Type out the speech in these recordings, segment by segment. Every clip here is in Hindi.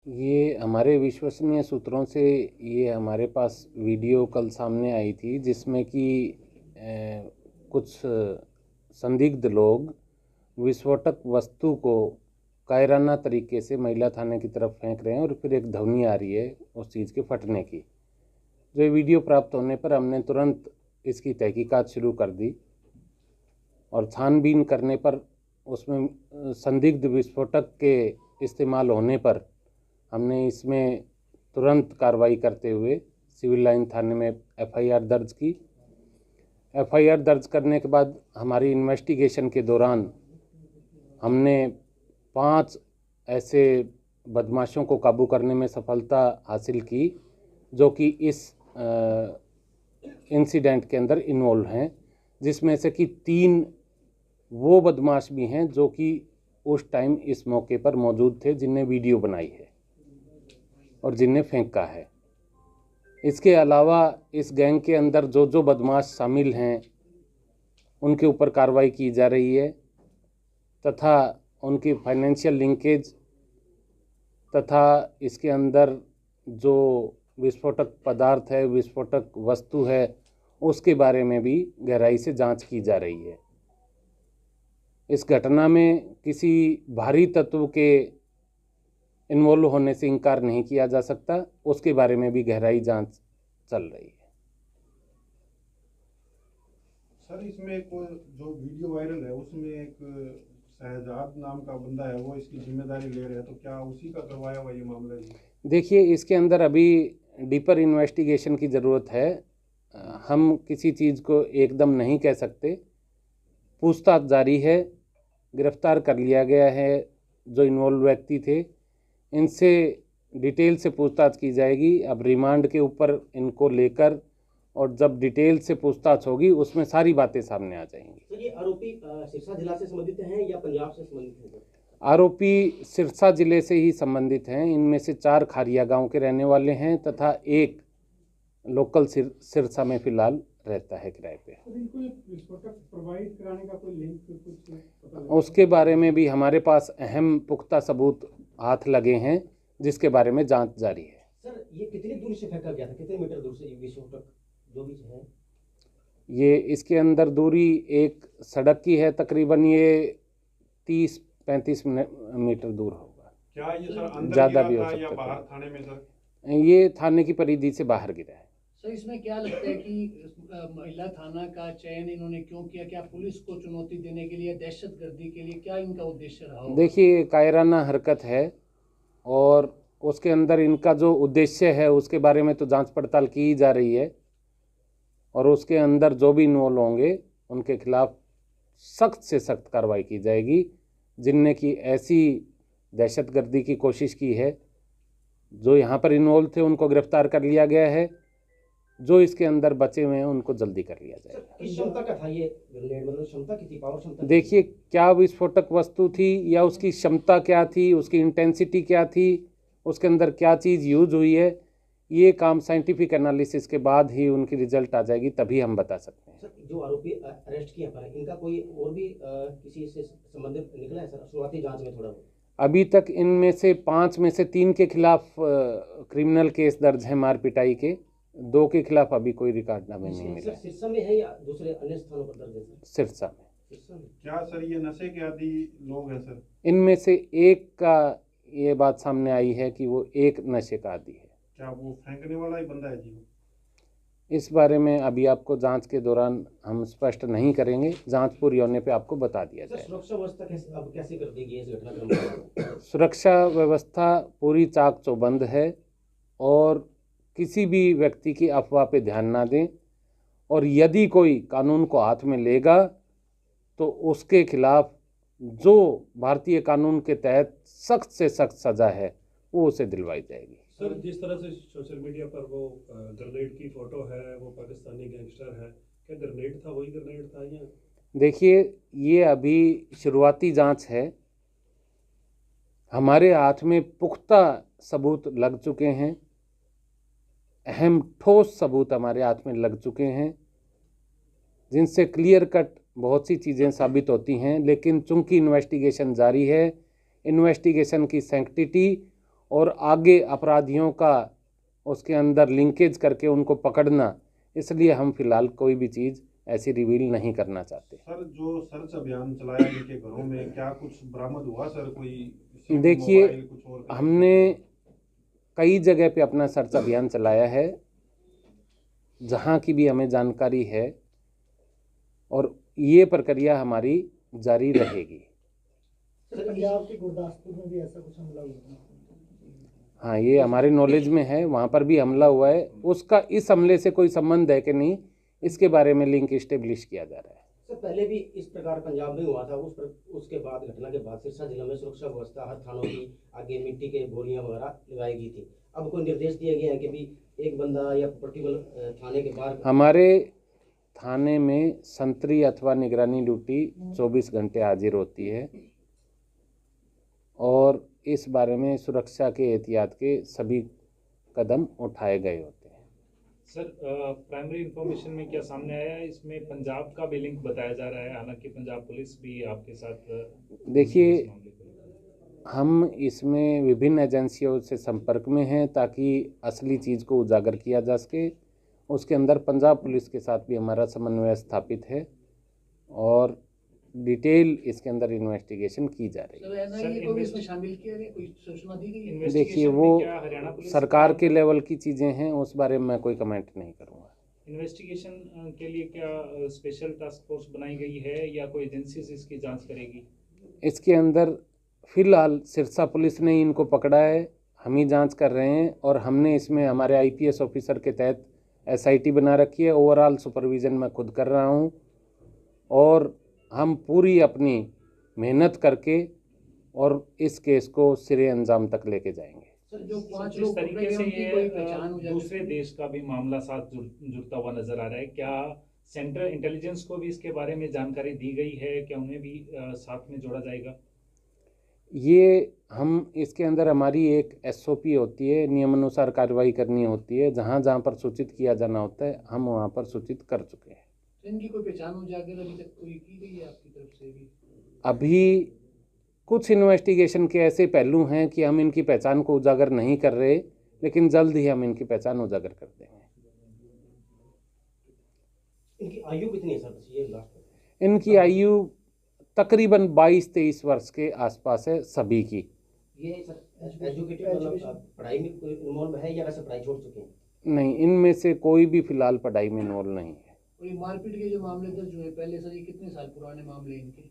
ये हमारे विश्वसनीय सूत्रों से ये हमारे पास वीडियो कल सामने आई थी, जिसमें कि कुछ संदिग्ध लोग विस्फोटक वस्तु को कायराना तरीके से महिला थाने की तरफ फेंक रहे हैं और फिर एक ध्वनि आ रही है उस चीज़ के फटने की। जो ये वीडियो प्राप्त होने पर हमने तुरंत इसकी तहकीकात शुरू कर दी और छानबीन करने पर उसमें संदिग्ध विस्फोटक के इस्तेमाल होने पर हमने इसमें तुरंत कार्रवाई करते हुए सिविल लाइन थाने में एफआईआर दर्ज की। एफआईआर दर्ज करने के बाद हमारी इन्वेस्टिगेशन के दौरान हमने 5 ऐसे बदमाशों को काबू करने में सफलता हासिल की जो कि इस इंसिडेंट के अंदर इन्वॉल्व हैं, जिसमें से कि 3 वो बदमाश भी हैं जो कि उस टाइम इस मौके पर मौजूद थे, जिनने वीडियो बनाई है और जिनने फेंका है। इसके अलावा इस गैंग के अंदर जो जो बदमाश शामिल हैं उनके ऊपर कार्रवाई की जा रही है तथा उनकी फाइनेंशियल लिंकेज तथा इसके अंदर जो विस्फोटक पदार्थ है, विस्फोटक वस्तु है, उसके बारे में भी गहराई से जांच की जा रही है। इस घटना में किसी भारी तत्व के इन्वॉल्व होने से इनकार नहीं किया जा सकता, उसके बारे में भी गहराई जांच चल रही है। सर, इसमें एक जो वीडियो वायरल है उसमें एक शहजाद नाम का बंदा है, वो इसकी जिम्मेदारी ले रहा है, तो क्या उसी का करवाया हुआ ये मामला है? देखिए, इसके अंदर अभी डीपर इन्वेस्टिगेशन की ज़रूरत है। हम किसी चीज़ को एकदम नहीं कह सकते। पूछताछ जारी है, गिरफ्तार कर लिया गया है जो इन्वॉल्व व्यक्ति थे। इनसे डिटेल से पूछताछ की जाएगी। अब रिमांड के ऊपर इनको लेकर और जब डिटेल से पूछताछ होगी उसमें सारी बातें सामने आ जाएंगी। तो ये आरोपी सिरसा जिला से संबंधित हैं या पंजाब से संबंधित हैं? आरोपी सिरसा जिले से ही संबंधित हैं। इनमें से 4 खारिया गांव के रहने वाले हैं तथा 1 लोकल सिरसा में फिलहाल रहता है किराए पे। प्रोवाइड कराने का कोई लिंक कुछ पता लगा? उसके बारे में भी हमारे पास अहम पुख्ता सबूत हाथ लगे हैं, जिसके बारे में जांच जारी है। सर, ये कितनी दूर से फेंका गया था, कितने मीटर दूर से ये विस्फोटक जो भी है? ये इसके अंदर दूरी एक सड़क की है, तकरीबन ये 30-35 मीटर दूर होगा। क्या ये सर अंदर ज़्यादा गिरा भी हो था या सकता बाहर है। थाने में सर? ये थाने की परिधि से बाहर गिरा है। सर, इसमें क्या लगता है कि महिला थाना का चयन इन्होंने क्यों किया? क्या पुलिस को चुनौती देने के लिए, दहशतगर्दी के लिए, क्या इनका उद्देश्य रहा होगा? देखिए, कायराना हरकत है और उसके अंदर इनका जो उद्देश्य है उसके बारे में तो जांच पड़ताल की जा रही है और उसके अंदर जो भी इन्वॉल्व होंगे उनके खिलाफ सख्त से सख्त कार्रवाई की जाएगी। जिनने की ऐसी दहशतगर्दी की कोशिश की है, जो यहाँ पर इन्वॉल्व थे उनको गिरफ्तार कर लिया गया है। जो इसके अंदर बचे हुए हैं उनको जल्दी कर लिया जाएगा। किस क्षमता का था ये ग्रेनेड, मतलब क्षमता कितनी, पावर क्षमता? देखिए, क्या विस्फोटक वस्तु थी या उसकी क्षमता क्या थी, उसकी इंटेंसिटी क्या थी, उसके अंदर क्या चीज़ यूज हुई है, ये काम साइंटिफिक एनालिसिस के बाद ही उनकी रिजल्ट आ जाएगी, तभी हम बता सकते हैं। सर, जो आरोपी अरेस्ट किया है इनका कोई और भी किसी से संबंधित निकला है सर? शुरुआती जांच में थोड़ा अभी तक इनमें से 5 में से 3 के खिलाफ क्रिमिनल केस दर्ज है मार पिटाई के। 2 के खिलाफ अभी कोई रिकॉर्ड नामे नहीं मिला है। सिरसा में है या दूसरे अन्य स्थानों पर दर्ज है? सिरसा में। सिरसा में क्या सर ये नशे के आदी लोग हैं सर? इनमें से एक का ये बात सामने आई है कि वो एक नशे का आदी है। क्या वो फेंकने वाला ही बंदा है जी? इस बारे में अभी आपको जांच के दौरान हम स्पष्ट नहीं करेंगे। जांच पूरी होने पे आपको बता दिया सर, जाएगा। सुरक्षा व्यवस्था अब कैसे कर दी गई है इस घटनाक्रम में? सुरक्षा व्यवस्था पूरी चाक चौबंद है और किसी भी व्यक्ति की अफवाह पे ध्यान ना दें और यदि कोई कानून को हाथ में लेगा तो उसके खिलाफ जो भारतीय कानून के तहत सख्त से सख्त सज़ा है वो उसे दिलवाई जाएगी। सर, जिस तरह से सोशल मीडिया पर वो ग्रेनेड की फोटो है, वो पाकिस्तानी गैंगस्टर है, क्या ग्रेनेड था, वही ग्रेनेड था या? देखिए, ये अभी शुरुआती जांच है। हमारे हाथ में पुख्ता सबूत लग चुके हैं, अहम ठोस सबूत हमारे हाथ में लग चुके हैं, जिनसे क्लियर कट बहुत सी चीज़ें साबित होती हैं। लेकिन चूंकि इन्वेस्टिगेशन जारी है, इन्वेस्टिगेशन की सैंक्टिटी और आगे अपराधियों का उसके अंदर लिंकेज करके उनको पकड़ना, इसलिए हम फिलहाल कोई भी चीज़ ऐसी रिवील नहीं करना चाहते। सर जो सर्च अभियान चलाया इनके घरों में, क्या कुछ बरामद हुआ सर? कोई देखिए, मोबाइल, कुछ और? हमने कई जगह पे अपना सर्च अभियान चलाया है, जहाँ की भी हमें जानकारी है, और ये प्रक्रिया हमारी जारी रहेगी। पंजाब के गुरदासपुर में भी ऐसा कुछ हमला हुआ? हाँ, ये हमारे नॉलेज में है, वहाँ पर भी हमला हुआ है। उसका इस हमले से कोई संबंध है कि नहीं, इसके बारे में लिंक इस्टेब्लिश किया जा रहा है। सर पहले भी इस प्रकार पंजाब में हुआ था, उसके बाद घटना के बाद सिरसा जिला में सुरक्षा व्यवस्था हर थानों की आगे मिट्टी के बोरियां वगैरह लगाई गई थी। अब कोई निर्देश दिए गए हैं कि भी एक बंदा या पर्टिकुलर थाने के बाहर? हमारे थाने में संतरी अथवा निगरानी ड्यूटी 24 घंटे हाजिर होती है, और इस बारे में सुरक्षा के एहतियात के सभी कदम उठाए गए होते हैं। सर प्राइमरी इंफॉर्मेशन में क्या सामने आया है, इसमें पंजाब का भी लिंक बताया जा रहा है, हालांकि पंजाब पुलिस भी आपके साथ देखिए, इस मामले को हम इसमें विभिन्न एजेंसियों से संपर्क में हैं ताकि असली चीज़ को उजागर किया जा सके। उसके अंदर पंजाब पुलिस के साथ भी हमारा समन्वय स्थापित है, और डिटेल इसके अंदर इन्वेस्टिगेशन की जा रही है। सर एनआईए को भी इसमें शामिल किया गया, कोई सूचना दी गई? देखिए, इन्वेस्टिगेशन वो में क्या हरियाणा पुलिस सरकार के लेवल की चीज़ें हैं, उस बारे में मैं कोई कमेंट नहीं करूँगा। इन्वेस्टिगेशन के लिए क्या स्पेशल टास्क फोर्स बनाई गई है या कोई एजेंसी इसकी जांच करेगी? इसके अंदर फिलहाल सिरसा पुलिस ने इनको पकड़ा है, हम ही जांच कर रहे हैं, और हमने इसमें हमारे आईपीएस ऑफिसर के तहत एसआईटी बना रखी है। ओवरऑल सुपरविज़न मैं खुद कर रहा हूं, और हम पूरी अपनी मेहनत करके और इस केस को सिरे अंजाम तक लेके जाएंगे। सर जो 5 जिस लोग तरीके से उनकी कोई ये पहचान हो जाए? दूसरे देश का भी मामला साथ जुड़ता हुआ नजर आ रहा है, क्या सेंट्रल इंटेलिजेंस को भी इसके बारे में जानकारी दी गई है? क्या उन्हें भी साथ में जोड़ा जाएगा? ये हम इसके अंदर हमारी एक एसओपी होती है, नियमानुसार कार्रवाई करनी होती है। जहाँ जहाँ पर सूचित किया जाना होता है, हम वहाँ पर सूचित कर चुके हैं। इनकी कोई पहचान हो जाकर अभी तक कोई की गई है आपकी तरफ से भी? अभी कुछ इन्वेस्टिगेशन के ऐसे पहलू हैं कि हम इनकी पहचान को उजागर नहीं कर रहे, लेकिन जल्द ही हम इनकी पहचान उजागर कर देंगे। इनकी आयु कितनी है सर? बस ये लास्ट। इनकी आयु तकरीबन 22-23 वर्ष के आसपास है सभी की। ये सर एजुकेटेड, मतलब पढ़ाई में कोई इन्वॉल्व है या वैसे पढ़ाई छोड़ चुके हैं? नहीं, इनमें से कोई भी फिलहाल पढ़ाई में इन्वॉल्व नहीं है। और ये मारपीट के जो मामले दर्ज हुए पहले, सर ये कितने साल पुराने मामले इनके?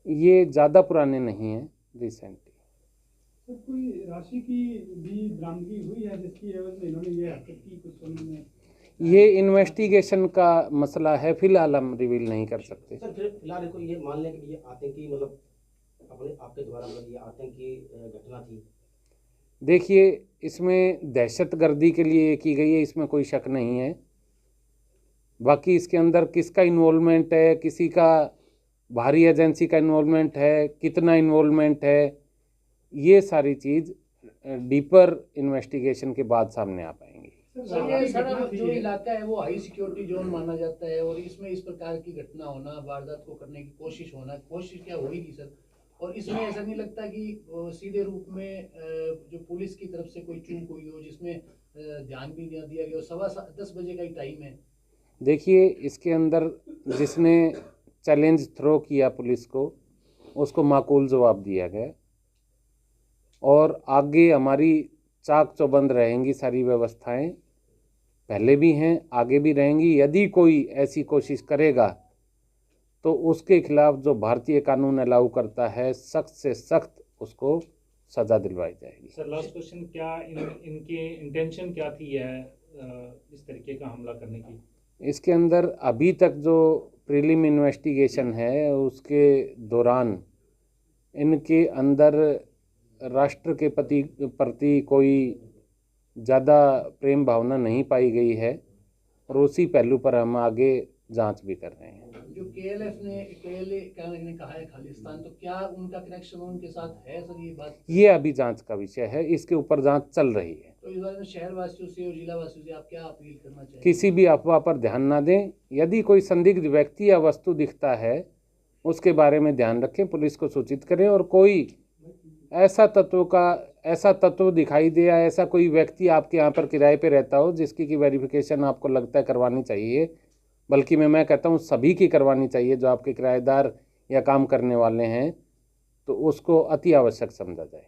ये ज़्यादा पुराने नहीं हैं, रिसेंटली। सर कोई राशि की भी बरामदगी हुई है जिसकी एवज में इन्होंने ये हरकत की? कुछ समझ ये इन्वेस्टिगेशन का मसला है, फिलहाल हम रिवील नहीं कर सकते। सर फिलहाल इनको ये मान लें कि ये आतंकी, मतलब अपने आपके द्वारा मतलब ये आतंकी घटना थी। देखिए, इसमें दहशतगर्दी के लिए की गई है, इसमें कोई शक नहीं है। बाकी इसके अंदर किसका इन्वॉल्वमेंट है, किसी का बाहरी एजेंसी का इन्वॉल्वमेंट है, कितना इन्वॉल्वमेंट है, ये सारी चीज़ डीपर इन्वेस्टिगेशन के बाद सामने आ पाएंगी। सर ये सारा जो इलाका है वो हाई सिक्योरिटी जोन माना जाता है, और इसमें इस प्रकार की घटना होना, वारदात को करने की कोशिश क्या होगी सर? और इसमें ऐसा नहीं लगता कि सीधे रूप में जो पुलिस की तरफ से कोई चूक हुई हो जिसमें ध्यान भी नहीं दिया गया? 10:15 बजे का ही टाइम है। देखिए, इसके अंदर जिसने चैलेंज थ्रो किया पुलिस को, उसको माकूल जवाब दिया गया, और आगे हमारी चाक चौबंद रहेंगी सारी व्यवस्थाएं, पहले भी हैं, आगे भी रहेंगी। यदि कोई ऐसी कोशिश करेगा तो उसके खिलाफ जो भारतीय कानून अलाउ करता है, सख्त से सख्त उसको सज़ा दिलवाई जाएगी। सर लास्ट क्वेश्चन, क्या इनकी इंटेंशन क्या थी है इस तरीके का हमला करने की? इसके अंदर अभी तक जो प्रीलिम इन्वेस्टिगेशन है उसके दौरान इनके अंदर राष्ट्र के प्रति कोई ज़्यादा प्रेम भावना नहीं पाई गई है, और उसी पहलू पर हम आगे जांच भी कर रहे हैं। जो केएलएफ ने कहा है खालिस्तान, तो क्या उनका कनेक्शन उनके साथ है सर? ये बात ये अभी जांच का विषय है, इसके ऊपर जांच चल रही है। तो इस बारे में शहर वासियों से और जिला वासियों से आप क्या अपील करना चाहिए? किसी भी अफवाह पर ध्यान ना दें। यदि कोई संदिग्ध व्यक्ति या वस्तु दिखता है, उसके बारे में ध्यान रखें, पुलिस को सूचित करें, और कोई ऐसा तत्व का ऐसा तत्व दिखाई दे या ऐसा कोई व्यक्ति आपके यहाँ पर किराए पे रहता हो जिसकी की वेरिफिकेशन आपको लगता है करवानी चाहिए, बल्कि मैं कहता हूँ सभी की करवानी चाहिए जो आपके किराएदार या काम करने वाले हैं, तो उसको अति आवश्यक समझा जाए।